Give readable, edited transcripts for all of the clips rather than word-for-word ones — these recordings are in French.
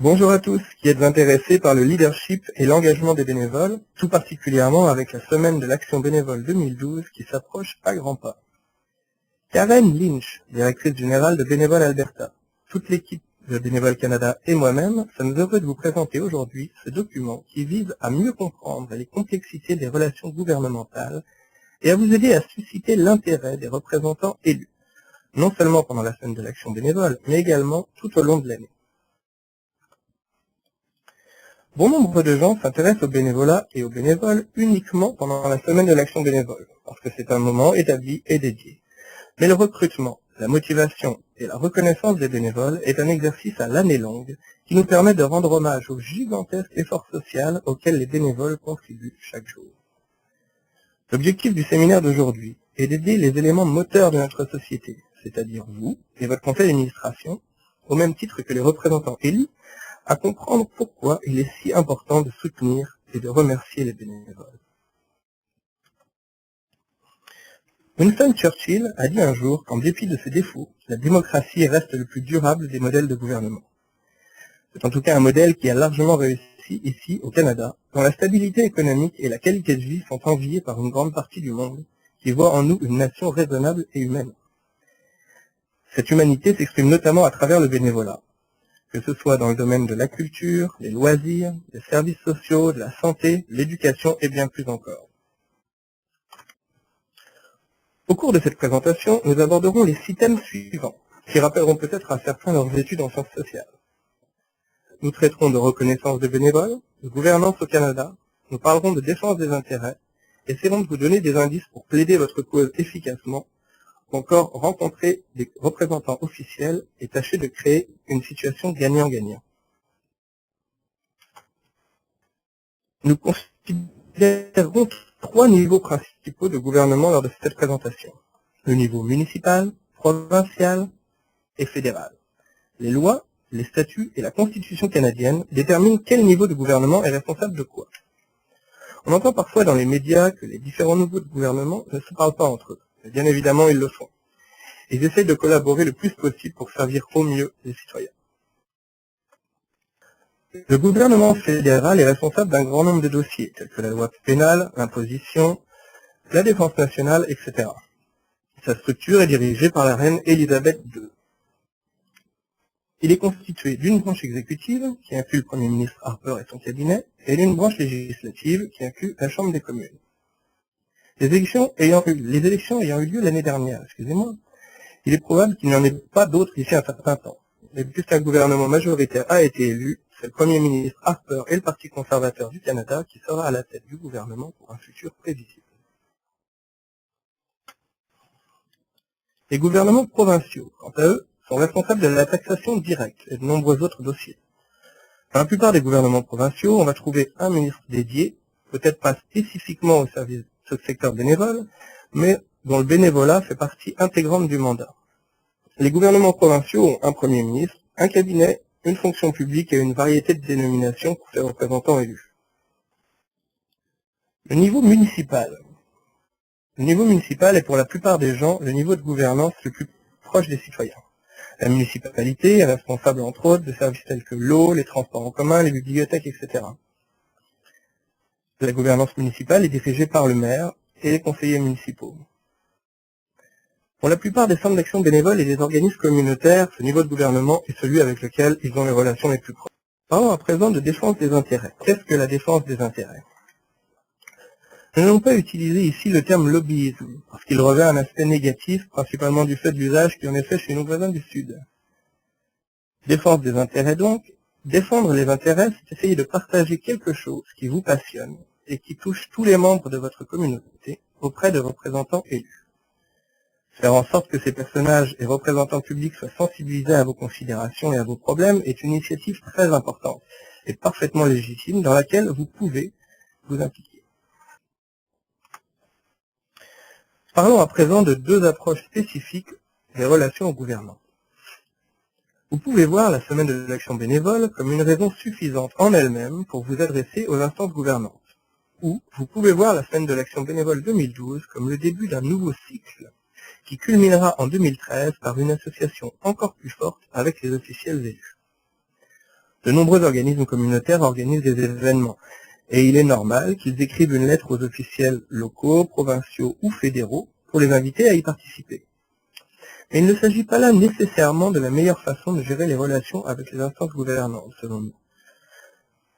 Bonjour à tous qui êtes intéressés par le leadership et l'engagement des bénévoles, tout particulièrement avec la semaine de l'action bénévole 2012 qui s'approche à grands pas. Karen Lynch, directrice générale de Bénévoles Alberta, toute l'équipe de Bénévoles Canada et moi-même sommes heureux de vous présenter aujourd'hui ce document qui vise à mieux comprendre les complexités des relations gouvernementales et à vous aider à susciter l'intérêt des représentants élus, non seulement pendant la semaine de l'action bénévole, mais également tout au long de l'année. Bon nombre de gens s'intéressent au bénévolat et aux bénévoles uniquement pendant la semaine de l'action bénévole, parce que c'est un moment établi et dédié. Mais le recrutement, la motivation et la reconnaissance des bénévoles est un exercice à l'année longue qui nous permet de rendre hommage au gigantesque effort social auquel les bénévoles contribuent chaque jour. L'objectif du séminaire d'aujourd'hui est d'aider les éléments moteurs de notre société, c'est-à-dire vous et votre conseil d'administration, au même titre que les représentants élus, à comprendre pourquoi il est si important de soutenir et de remercier les bénévoles. Winston Churchill a dit un jour qu'en dépit de ses défauts, la démocratie reste le plus durable des modèles de gouvernement. C'est en tout cas un modèle qui a largement réussi ici au Canada, dont la stabilité économique et la qualité de vie sont enviées par une grande partie du monde, qui voit en nous une nation raisonnable et humaine. Cette humanité s'exprime notamment à travers le bénévolat, que ce soit dans le domaine de la culture, des loisirs, des services sociaux, de la santé, l'éducation et bien plus encore. Au cours de cette présentation, nous aborderons les 6 thèmes suivants, qui rappelleront peut-être à certains leurs études en sciences sociales. Nous traiterons de reconnaissance des bénévoles, de gouvernance au Canada, nous parlerons de défense des intérêts, essaierons de vous donner des indices pour plaider votre cause efficacement, ou encore rencontrer des représentants officiels et tâcher de créer une situation gagnant-gagnant. Nous considérons 3 niveaux principaux de gouvernement lors de cette présentation. Le niveau municipal, provincial et fédéral. Les lois, les statuts et la Constitution canadienne déterminent quel niveau de gouvernement est responsable de quoi. On entend parfois dans les médias que les différents niveaux de gouvernement ne se parlent pas entre eux. Mais bien évidemment, ils le font. Ils essayent de collaborer le plus possible pour servir au mieux les citoyens. Le gouvernement fédéral est responsable d'un grand nombre de dossiers, tels que la loi pénale, l'imposition, la défense nationale, etc. Sa structure est dirigée par la reine Élisabeth II. Il est constitué d'une branche exécutive, qui inclut le Premier ministre Harper et son cabinet, et d'une branche législative, qui inclut la Chambre des communes. Les élections ayant eu lieu l'année dernière, il est probable qu'il n'y en ait pas d'autres d'ici un certain temps. Mais puisqu'un gouvernement majoritaire a été élu, c'est le Premier ministre Harper et le Parti conservateur du Canada qui sera à la tête du gouvernement pour un futur prévisible. Les gouvernements provinciaux, quant à eux, sont responsables de la taxation directe et de nombreux autres dossiers. Dans la plupart des gouvernements provinciaux, on va trouver un ministre dédié, peut-être pas spécifiquement au service de ce secteur bénévole, mais dont le bénévolat fait partie intégrante du mandat. Les gouvernements provinciaux ont un Premier ministre, un cabinet, une fonction publique et une variété de dénominations pour ses représentants élus. Le niveau municipal. Le niveau municipal est pour la plupart des gens le niveau de gouvernance le plus proche des citoyens. La municipalité est responsable entre autres de services tels que l'eau, les transports en commun, les bibliothèques, etc. La gouvernance municipale est dirigée par le maire et les conseillers municipaux. Pour la plupart des centres d'action bénévoles et des organismes communautaires, ce niveau de gouvernement est celui avec lequel ils ont les relations les plus proches. Parlons à présent de défense des intérêts. Qu'est-ce que la défense des intérêts? Nous n'allons pas utiliser ici le terme lobbyisme, parce qu'il revêt un aspect négatif, principalement du fait de l'usage qui en est fait chez nos voisins du Sud. Défense des intérêts donc, défendre les intérêts, c'est essayer de partager quelque chose qui vous passionne et qui touche tous les membres de votre communauté auprès de représentants élus. Faire en sorte que ces personnages et représentants publics soient sensibilisés à vos considérations et à vos problèmes est une initiative très importante et parfaitement légitime dans laquelle vous pouvez vous impliquer. Parlons à présent de 2 approches spécifiques des relations au gouvernement. Vous pouvez voir la semaine de l'action bénévole comme une raison suffisante en elle-même pour vous adresser aux instances gouvernantes. Ou vous pouvez voir la semaine de l'action bénévole 2012 comme le début d'un nouveau cycle, qui culminera en 2013 par une association encore plus forte avec les officiels élus. De nombreux organismes communautaires organisent des événements, et il est normal qu'ils écrivent une lettre aux officiels locaux, provinciaux ou fédéraux pour les inviter à y participer. Mais il ne s'agit pas là nécessairement de la meilleure façon de gérer les relations avec les instances gouvernantes, selon nous.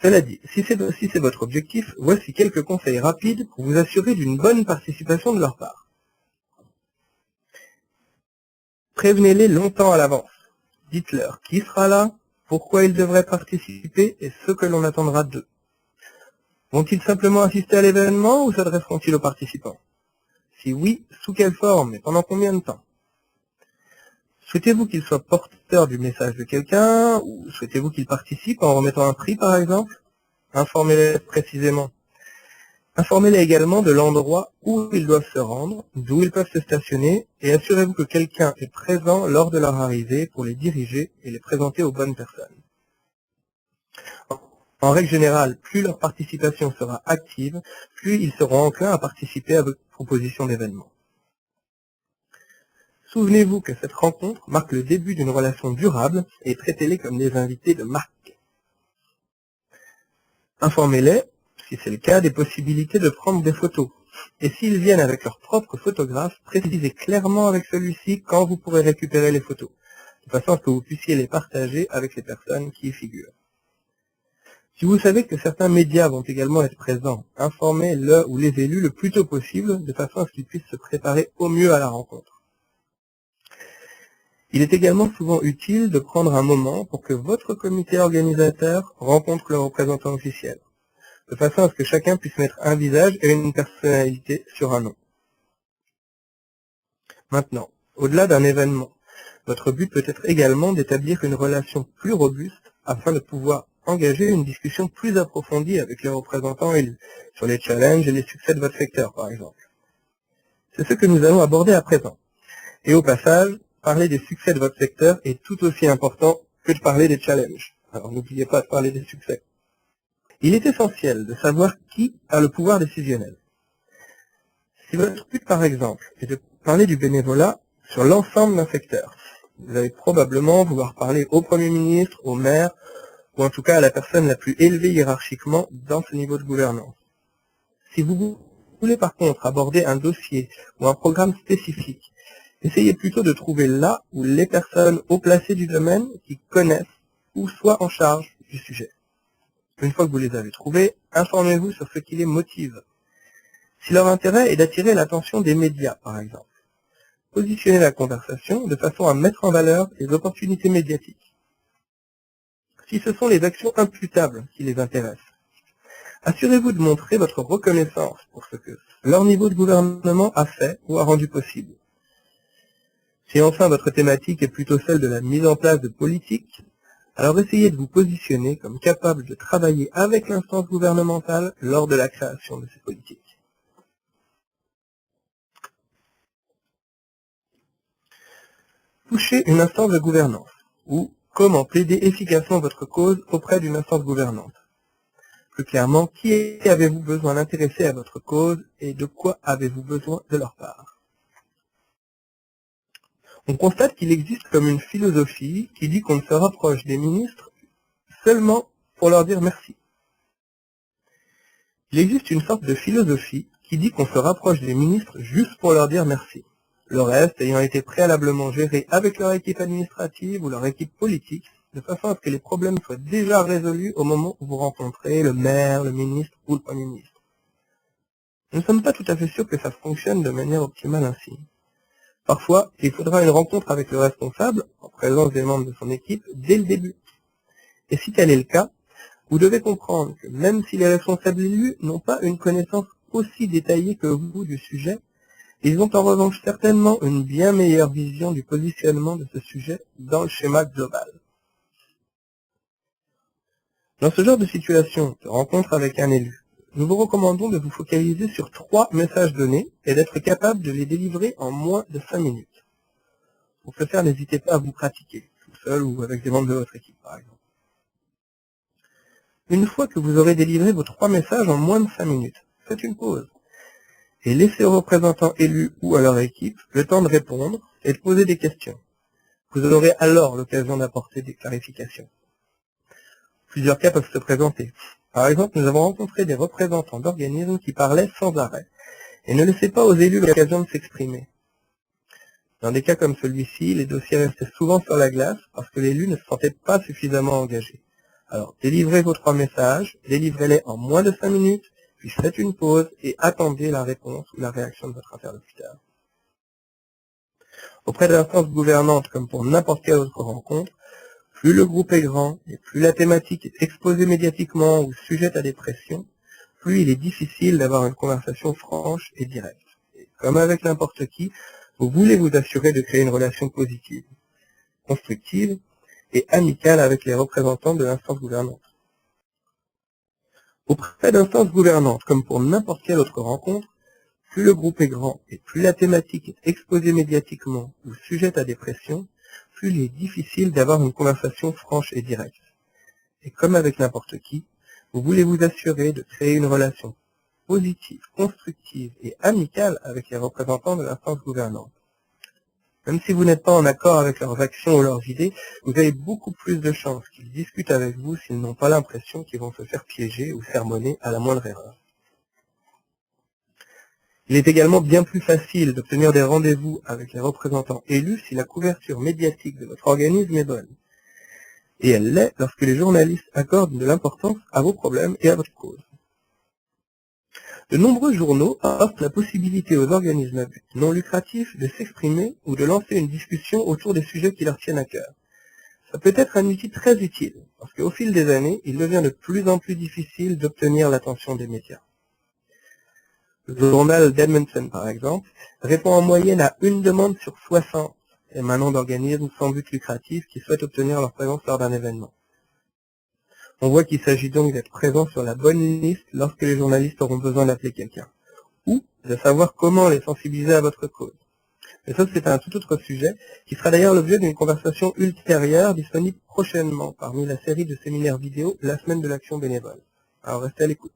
Cela dit, si c'est votre objectif, voici quelques conseils rapides pour vous assurer d'une bonne participation de leur part. Prévenez-les longtemps à l'avance. Dites-leur qui sera là, pourquoi ils devraient participer et ce que l'on attendra d'eux. Vont-ils simplement assister à l'événement ou s'adresseront-ils aux participants? Si oui, sous quelle forme et pendant combien de temps? Souhaitez-vous qu'ils soient porteurs du message de quelqu'un ou souhaitez-vous qu'ils participent en remettant un prix par exemple? Informez-les précisément. Informez-les également de l'endroit où ils doivent se rendre, d'où ils peuvent se stationner, et assurez-vous que quelqu'un est présent lors de leur arrivée pour les diriger et les présenter aux bonnes personnes. En règle générale, plus leur participation sera active, plus ils seront enclins à participer à votre proposition d'événement. Souvenez-vous que cette rencontre marque le début d'une relation durable et traitez-les comme des invités de marque. Informez-les, si c'est le cas, des possibilités de prendre des photos. Et s'ils viennent avec leur propre photographe, précisez clairement avec celui-ci quand vous pourrez récupérer les photos, de façon à ce que vous puissiez les partager avec les personnes qui y figurent. Si vous savez que certains médias vont également être présents, informez le ou les élus le plus tôt possible, de façon à ce qu'ils puissent se préparer au mieux à la rencontre. Il est également souvent utile de prendre un moment pour que votre comité organisateur rencontre le représentant officiel, de façon à ce que chacun puisse mettre un visage et une personnalité sur un nom. Maintenant, au-delà d'un événement, votre but peut être également d'établir une relation plus robuste afin de pouvoir engager une discussion plus approfondie avec les représentants élus sur les challenges et les succès de votre secteur, par exemple. C'est ce que nous allons aborder à présent. Et au passage, parler des succès de votre secteur est tout aussi important que de parler des challenges. Alors n'oubliez pas de parler des succès. Il est essentiel de savoir qui a le pouvoir décisionnel. Si votre but, par exemple, est de parler du bénévolat sur l'ensemble d'un secteur, vous allez probablement vouloir parler au Premier ministre, au maire, ou en tout cas à la personne la plus élevée hiérarchiquement dans ce niveau de gouvernance. Si vous voulez par contre aborder un dossier ou un programme spécifique, essayez plutôt de trouver là où les personnes haut placées du domaine qui connaissent ou soient en charge du sujet. Une fois que vous les avez trouvés, informez-vous sur ce qui les motive. Si leur intérêt est d'attirer l'attention des médias, par exemple, positionnez la conversation de façon à mettre en valeur les opportunités médiatiques. Si ce sont les actions imputables qui les intéressent, assurez-vous de montrer votre reconnaissance pour ce que leur niveau de gouvernement a fait ou a rendu possible. Si enfin votre thématique est plutôt celle de la mise en place de politiques, alors essayez de vous positionner comme capable de travailler avec l'instance gouvernementale lors de la création de ces politiques. Toucher une instance de gouvernance, ou comment plaider efficacement votre cause auprès d'une instance gouvernante. Plus clairement, qui avez-vous besoin d'intéresser à votre cause et de quoi avez-vous besoin de leur part? On constate qu'il existe comme une philosophie qui dit qu'on ne se rapproche des ministres seulement pour leur dire merci. Il existe une sorte de philosophie qui dit qu'on se rapproche des ministres juste pour leur dire merci, le reste ayant été préalablement géré avec leur équipe administrative ou leur équipe politique, de façon à ce que les problèmes soient déjà résolus au moment où vous rencontrez le maire, le ministre ou le Premier ministre. Nous ne sommes pas tout à fait sûrs que ça fonctionne de manière optimale ainsi. Parfois, il faudra une rencontre avec le responsable, en présence des membres de son équipe, dès le début. Et si tel est le cas, vous devez comprendre que même si les responsables élus n'ont pas une connaissance aussi détaillée que vous du sujet, ils ont en revanche certainement une bien meilleure vision du positionnement de ce sujet dans le schéma global. Dans ce genre de situation, de rencontre avec un élu, nous vous recommandons de vous focaliser sur 3 messages donnés et d'être capable de les délivrer en moins de 5 minutes. Pour ce faire, n'hésitez pas à vous pratiquer, tout seul ou avec des membres de votre équipe par exemple. Une fois que vous aurez délivré vos 3 messages en moins de 5 minutes, faites une pause et laissez aux représentants élus ou à leur équipe le temps de répondre et de poser des questions. Vous aurez alors l'occasion d'apporter des clarifications. Plusieurs cas peuvent se présenter. Par exemple, nous avons rencontré des représentants d'organismes qui parlaient sans arrêt et ne laissaient pas aux élus l'occasion de s'exprimer. Dans des cas comme celui-ci, les dossiers restaient souvent sur la glace parce que l'élu ne se sentait pas suffisamment engagé. Alors, délivrez vos 3 messages, délivrez-les en moins de 5 minutes, puis faites une pause et attendez la réponse ou la réaction de votre interlocuteur. Auprès d'instances gouvernantes, comme pour n'importe quelle autre rencontre, plus le groupe est grand et plus la thématique est exposée médiatiquement ou sujette à des pressions, plus il est difficile d'avoir une conversation franche et directe. Et comme avec n'importe qui, vous voulez vous assurer de créer une relation positive, constructive et amicale avec les représentants de l'instance gouvernante. Auprès d'instances gouvernantes, comme pour n'importe quelle autre rencontre, plus le groupe est grand et plus la thématique est exposée médiatiquement ou sujette à des pressions, plus il est difficile d'avoir une conversation franche et directe. Et comme avec n'importe qui, vous voulez vous assurer de créer une relation positive, constructive et amicale avec les représentants de l'instance gouvernante. Même si vous n'êtes pas en accord avec leurs actions ou leurs idées, vous avez beaucoup plus de chances qu'ils discutent avec vous s'ils n'ont pas l'impression qu'ils vont se faire piéger ou sermonner à la moindre erreur. Il est également bien plus facile d'obtenir des rendez-vous avec les représentants élus si la couverture médiatique de votre organisme est bonne. Et elle l'est lorsque les journalistes accordent de l'importance à vos problèmes et à votre cause. De nombreux journaux offrent la possibilité aux organismes à but non lucratif de s'exprimer ou de lancer une discussion autour des sujets qui leur tiennent à cœur. Ça peut être un outil très utile, parce qu'au fil des années, il devient de plus en plus difficile d'obtenir l'attention des médias. Le journal d'Edmonton, par exemple, répond en moyenne à une demande sur 60 émanant d'organismes sans but lucratif qui souhaitent obtenir leur présence lors d'un événement. On voit qu'il s'agit donc d'être présent sur la bonne liste lorsque les journalistes auront besoin d'appeler quelqu'un, ou de savoir comment les sensibiliser à votre cause. Mais ça, c'est un tout autre sujet, qui sera d'ailleurs l'objet d'une conversation ultérieure disponible prochainement parmi la série de séminaires vidéo La Semaine de l'Action Bénévole. Alors restez à l'écoute.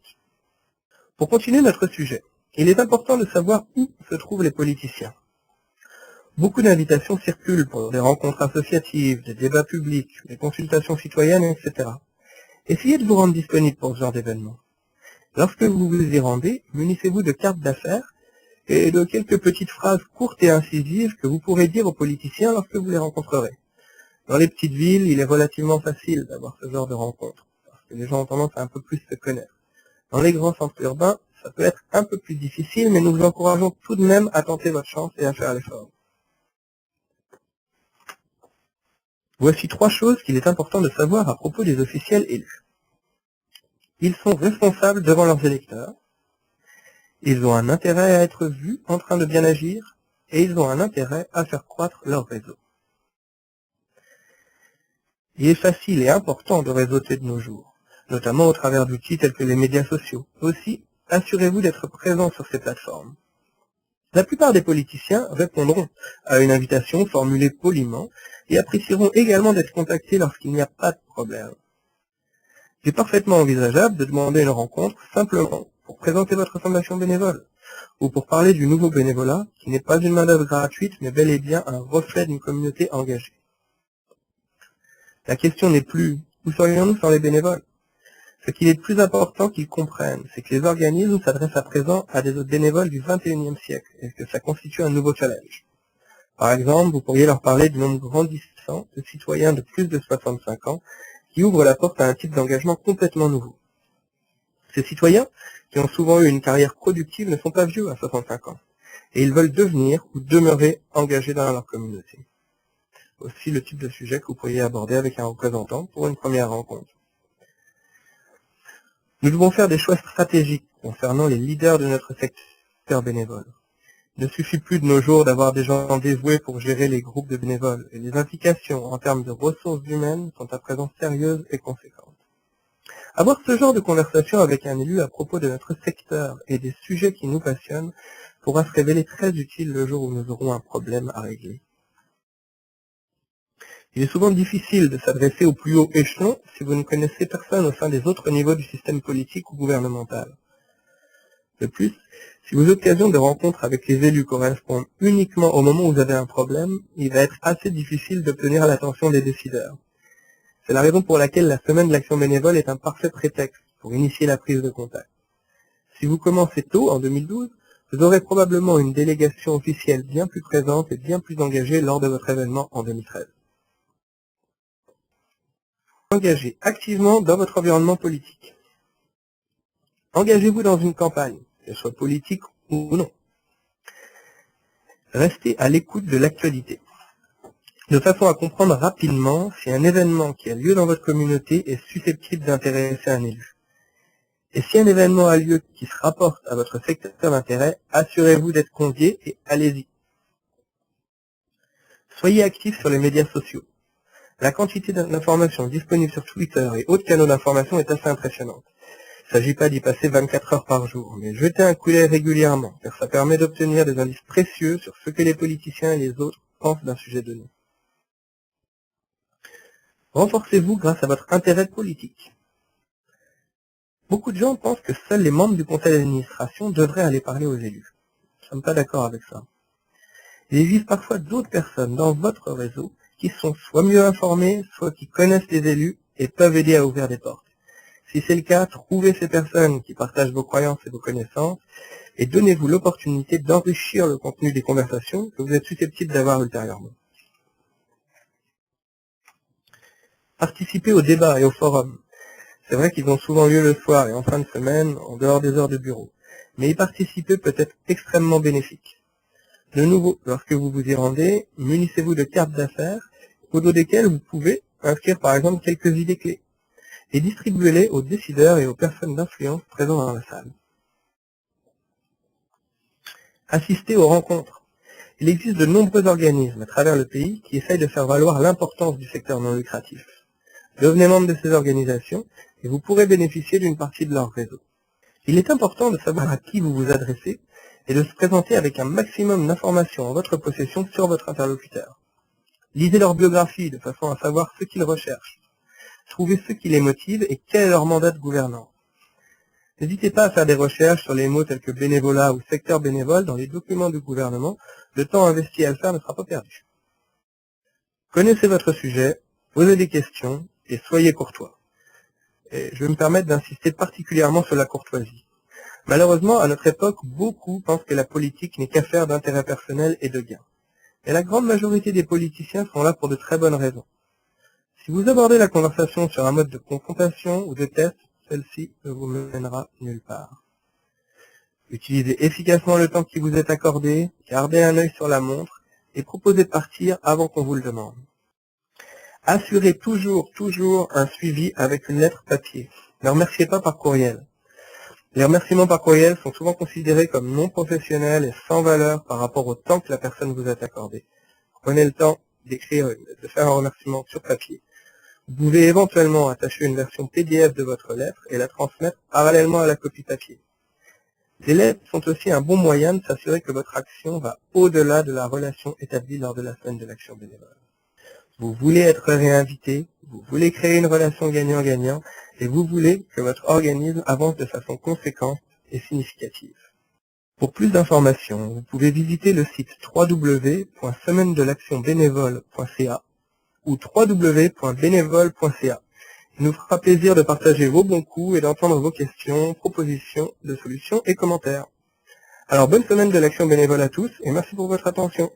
Pour continuer notre sujet, il est important de savoir où se trouvent les politiciens. Beaucoup d'invitations circulent pour des rencontres associatives, des débats publics, des consultations citoyennes, etc. Essayez de vous rendre disponible pour ce genre d'événement. Lorsque vous vous y rendez, munissez-vous de cartes d'affaires et de quelques petites phrases courtes et incisives que vous pourrez dire aux politiciens lorsque vous les rencontrerez. Dans les petites villes, il est relativement facile d'avoir ce genre de rencontres, parce que les gens ont tendance à un peu plus se connaître. Dans les grands centres urbains, ça peut être un peu plus difficile, mais nous vous encourageons tout de même à tenter votre chance et à faire l'effort. Voici 3 choses qu'il est important de savoir à propos des officiels élus. Ils sont responsables devant leurs électeurs, ils ont un intérêt à être vus en train de bien agir, et ils ont un intérêt à faire croître leur réseau. Il est facile et important de réseauter de nos jours, notamment au travers d'outils tels que les médias sociaux. Aussi, assurez-vous d'être présent sur ces plateformes. La plupart des politiciens répondront à une invitation formulée poliment et apprécieront également d'être contactés lorsqu'il n'y a pas de problème. Il est parfaitement envisageable de demander une rencontre simplement pour présenter votre fondation bénévole ou pour parler du nouveau bénévolat qui n'est pas une main-d'œuvre gratuite mais bel et bien un reflet d'une communauté engagée. La question n'est plus « où serions-nous sans les bénévoles ?» Ce qu'il est de plus important qu'ils comprennent, c'est que les organismes s'adressent à présent à des bénévoles du XXIe siècle et que ça constitue un nouveau challenge. Par exemple, vous pourriez leur parler du nombre grandissant de citoyens de plus de 65 ans qui ouvrent la porte à un type d'engagement complètement nouveau. Ces citoyens, qui ont souvent eu une carrière productive, ne sont pas vieux à 65 ans, et ils veulent devenir ou demeurer engagés dans leur communauté. Aussi le type de sujet que vous pourriez aborder avec un représentant pour une première rencontre. Nous devons faire des choix stratégiques concernant les leaders de notre secteur bénévole. Il ne suffit plus de nos jours d'avoir des gens dévoués pour gérer les groupes de bénévoles, et les implications en termes de ressources humaines sont à présent sérieuses et conséquentes. Avoir ce genre de conversation avec un élu à propos de notre secteur et des sujets qui nous passionnent pourra se révéler très utile le jour où nous aurons un problème à régler. Il est souvent difficile de s'adresser au plus haut échelon si vous ne connaissez personne au sein des autres niveaux du système politique ou gouvernemental. De plus, si vos occasions de rencontre avec les élus correspondent uniquement au moment où vous avez un problème, il va être assez difficile d'obtenir l'attention des décideurs. C'est la raison pour laquelle la semaine de l'action bénévole est un parfait prétexte pour initier la prise de contact. Si vous commencez tôt, en 2012, vous aurez probablement une délégation officielle bien plus présente et bien plus engagée lors de votre événement en 2013. Engagez activement dans votre environnement politique. Engagez-vous dans une campagne, qu'elle soit politique ou non. Restez à l'écoute de l'actualité, de façon à comprendre rapidement si un événement qui a lieu dans votre communauté est susceptible d'intéresser un élu. Et si un événement a lieu qui se rapporte à votre secteur d'intérêt, assurez-vous d'être convié et allez-y. Soyez actifs sur les médias sociaux. La quantité d'informations disponibles sur Twitter et autres canaux d'information est assez impressionnante. Il ne s'agit pas d'y passer 24 heures par jour, mais jetez un coup d'œil régulièrement, car ça permet d'obtenir des indices précieux sur ce que les politiciens et les autres pensent d'un sujet donné. Renforcez-vous grâce à votre intérêt politique. Beaucoup de gens pensent que seuls les membres du conseil d'administration devraient aller parler aux élus. Nous ne sommes pas d'accord avec ça. Il existe parfois d'autres personnes dans votre réseau qui sont soit mieux informées, soit qui connaissent les élus et peuvent aider à ouvrir des portes. Si c'est le cas, trouvez ces personnes qui partagent vos croyances et vos connaissances et donnez-vous l'opportunité d'enrichir le contenu des conversations que vous êtes susceptibles d'avoir ultérieurement. Participez aux débats et aux forums. C'est vrai qu'ils ont souvent lieu le soir et en fin de semaine, en dehors des heures de bureau, mais y participer peut être extrêmement bénéfique. De nouveau, lorsque vous vous y rendez, munissez-vous de cartes d'affaires au dos desquelles vous pouvez inscrire par exemple quelques idées clés et distribuez-les aux décideurs et aux personnes d'influence présentes dans la salle. Assistez aux rencontres. Il existe de nombreux organismes à travers le pays qui essayent de faire valoir l'importance du secteur non lucratif. Devenez membre de ces organisations et vous pourrez bénéficier d'une partie de leur réseau. Il est important de savoir à qui vous vous adressez et de se présenter avec un maximum d'informations en votre possession sur votre interlocuteur. Lisez leur biographie de façon à savoir ce qu'ils recherchent. Trouvez ce qui les motive et quel est leur mandat de gouvernance. N'hésitez pas à faire des recherches sur les mots tels que bénévolat ou secteur bénévole dans les documents du gouvernement. Le temps investi à le faire ne sera pas perdu. Connaissez votre sujet, posez des questions et soyez courtois. Et je vais me permettre d'insister particulièrement sur la courtoisie. Malheureusement, à notre époque, beaucoup pensent que la politique n'est qu'affaire d'intérêt personnel et de gains. Et la grande majorité des politiciens sont là pour de très bonnes raisons. Si vous abordez la conversation sur un mode de confrontation ou de test, celle-ci ne vous mènera nulle part. Utilisez efficacement le temps qui vous est accordé, gardez un œil sur la montre et proposez de partir avant qu'on vous le demande. Assurez toujours un suivi avec une lettre papier. Ne remerciez pas par courriel. Les remerciements par courriel sont souvent considérés comme non professionnels et sans valeur par rapport au temps que la personne vous a accordé. Prenez le temps de faire un remerciement sur papier. Vous pouvez éventuellement attacher une version PDF de votre lettre et la transmettre parallèlement à la copie papier. Les lettres sont aussi un bon moyen de s'assurer que votre action va au-delà de la relation établie lors de la semaine de l'action bénévole. Vous voulez être réinvité, vous voulez créer une relation gagnant-gagnant, et vous voulez que votre organisme avance de façon conséquente et significative. Pour plus d'informations, vous pouvez visiter le site www.semaine-de-l'action-bénévole.ca ou www.bénévole.ca. Il nous fera plaisir de partager vos bons coups et d'entendre vos questions, propositions de solutions et commentaires. Alors bonne semaine de l'action bénévole à tous et merci pour votre attention.